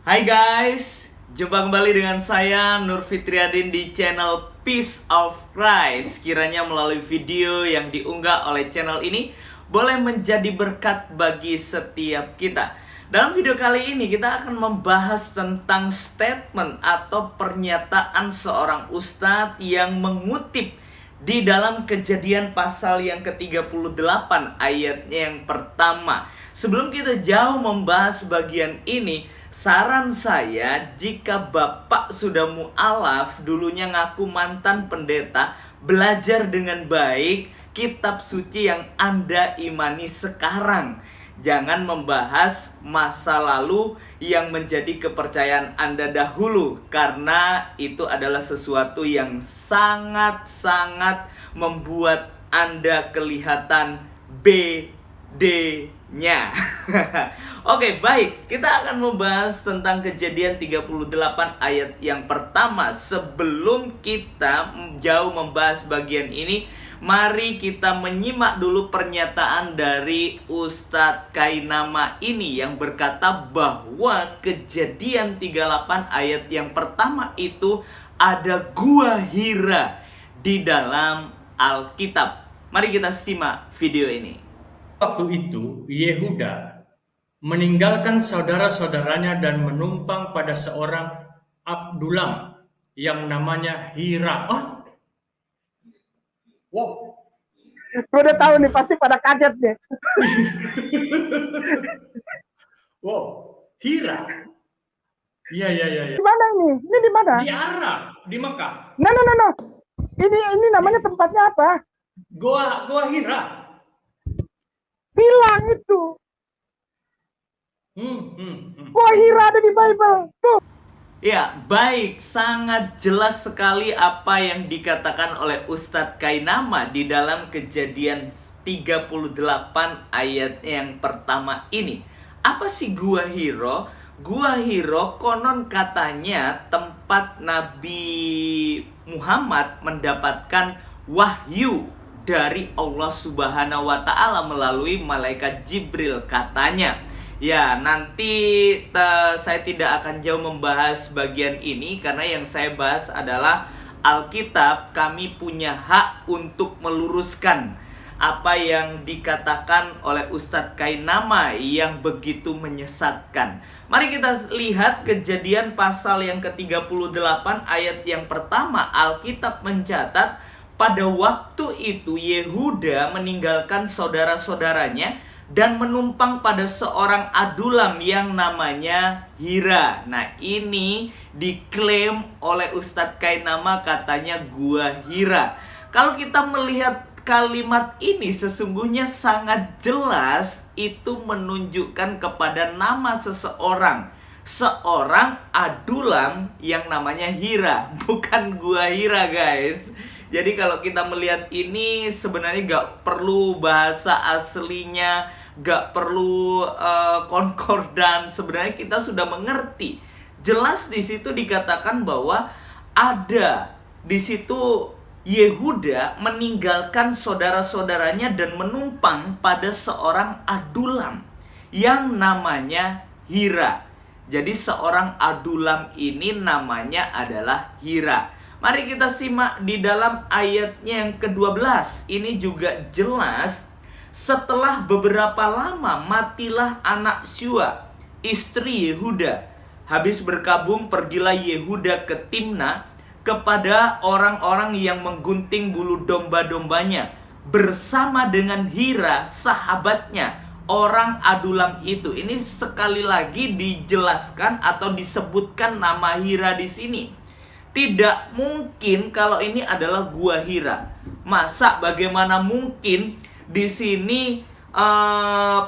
Hai guys, jumpa kembali dengan saya Nur Fitriadin di channel Peace of Christ. Kiranya melalui video yang diunggah oleh channel ini boleh menjadi berkat bagi setiap kita. Dalam video kali ini kita akan membahas tentang statement atau pernyataan seorang ustadz yang mengutip di dalam Kejadian pasal yang ke-38 ayatnya yang pertama. Sebelum kita jauh membahas bagian ini, saran saya, jika Bapak sudah mu'alaf, dulunya ngaku mantan pendeta, belajar dengan baik kitab suci yang Anda imani sekarang. Jangan membahas masa lalu yang menjadi kepercayaan Anda dahulu, karena itu adalah sesuatu yang sangat-sangat membuat Anda kelihatan BD-nya. Oke, baik. Kita akan membahas tentang Kejadian 38 ayat yang pertama. Sebelum kita jauh membahas bagian ini, mari kita menyimak dulu pernyataan dari Ustadz Kainama ini yang berkata bahwa Kejadian 38 ayat yang pertama itu ada gua Hira di dalam Alkitab. Mari kita simak video ini. Waktu itu Yehuda meninggalkan saudara-saudaranya dan menumpang pada seorang Abdulam yang namanya Hira. Wow. Gue udah tahu nih, pasti pada kaget deh. Wow, Hira. Iya. Di mana ini? Ini di mana? Di Arab, di Mekah. No. Ini namanya tempatnya apa? Goa Hira. Bilang itu. Gua Hira ada di Bible. Tuh. Ya, baik. Sangat jelas sekali apa yang dikatakan oleh Ustadz Kainama di dalam Kejadian 38 ayat yang pertama ini. Apa sih Gua Hira? Gua Hira konon katanya tempat Nabi Muhammad mendapatkan wahyu dari Allah Subhanahu wa Ta'ala melalui malaikat Jibril katanya. Ya, nanti saya tidak akan jauh membahas bagian ini, karena yang saya bahas adalah Alkitab. Kami punya hak untuk meluruskan apa yang dikatakan oleh Ustadz Kainama yang begitu menyesatkan. Mari kita lihat Kejadian pasal yang ke-38 ayat yang pertama. Alkitab mencatat, pada waktu itu Yehuda meninggalkan saudara-saudaranya dan menumpang pada seorang Adulam yang namanya Hira. Nah, ini diklaim oleh Ustadz Kainama, katanya gua Hira. Kalau kita melihat kalimat ini, sesungguhnya sangat jelas itu menunjukkan kepada nama seseorang. Seorang Adulam yang namanya Hira, bukan gua Hira, guys. Jadi kalau kita melihat ini sebenarnya gak perlu bahasa aslinya, gak perlu konkordan. Sebenarnya kita sudah mengerti. Jelas di situ dikatakan bahwa ada di situ Yehuda meninggalkan saudara-saudaranya dan menumpang pada seorang Adulam yang namanya Hira. Jadi seorang Adulam ini namanya adalah Hira. Mari kita simak di dalam ayatnya yang ke-12. Ini juga jelas. Setelah beberapa lama matilah anak Syua, istri Yehuda. Habis berkabung, pergilah Yehuda ke Timna kepada orang-orang yang menggunting bulu domba-dombanya bersama dengan Hira sahabatnya, orang Adulam itu. Ini sekali lagi dijelaskan atau disebutkan nama Hira di sini. Tidak mungkin kalau ini adalah gua Hira. Masa bagaimana mungkin di sini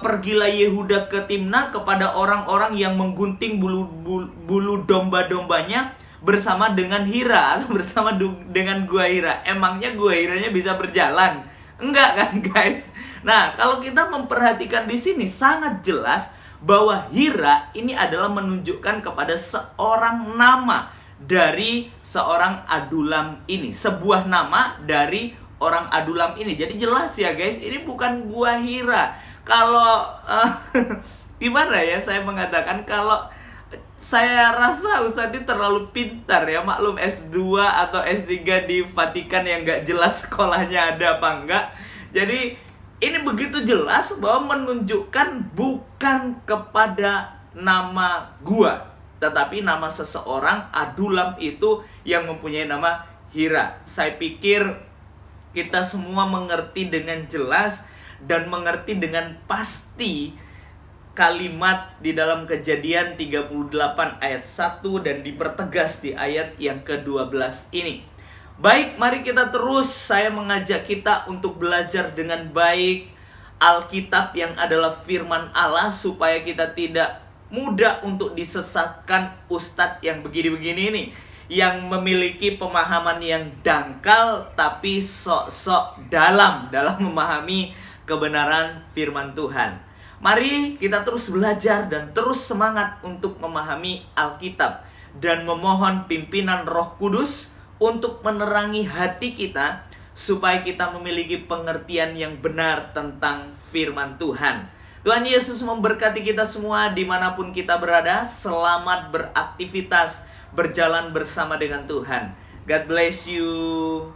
pergilah Yehuda ke Timna kepada orang-orang yang menggunting bulu domba-dombanya bersama dengan Hira atau bersama dengan gua Hira. Emangnya gua Hiranya bisa berjalan? Enggak kan, guys? Nah, kalau kita memperhatikan di sini sangat jelas bahwa Hira ini adalah menunjukkan kepada seorang nama dari seorang Adulam ini, sebuah nama dari orang Adulam ini. Jadi jelas ya guys, ini bukan gua Hira. Kalau gimana ya saya mengatakan, kalau Saya rasa Ustadz ini terlalu pintar ya. Maklum S2 atau S3 di Vatikan yang nggak jelas sekolahnya ada apa enggak. Jadi ini begitu jelas bahwa menunjukkan bukan kepada nama gua, tetapi nama seseorang, Adulam itu yang mempunyai nama Hira. Saya pikir kita semua mengerti dengan jelas dan mengerti dengan pasti kalimat di dalam Kejadian 38 ayat 1 dan dipertegas di ayat yang ke-12 ini. Baik, mari kita terus. Saya mengajak kita untuk belajar dengan baik Alkitab yang adalah firman Allah, supaya kita tidak mudah untuk disesatkan ustadz yang begini-begini ini, yang memiliki pemahaman yang dangkal tapi sok-sok dalam memahami kebenaran firman Tuhan. Mari kita terus belajar dan terus semangat untuk memahami Alkitab, dan memohon pimpinan Roh Kudus untuk menerangi hati kita, supaya kita memiliki pengertian yang benar tentang firman Tuhan. Tuhan Yesus memberkati kita semua dimanapun kita berada. Selamat beraktivitas, berjalan bersama dengan Tuhan. God bless you.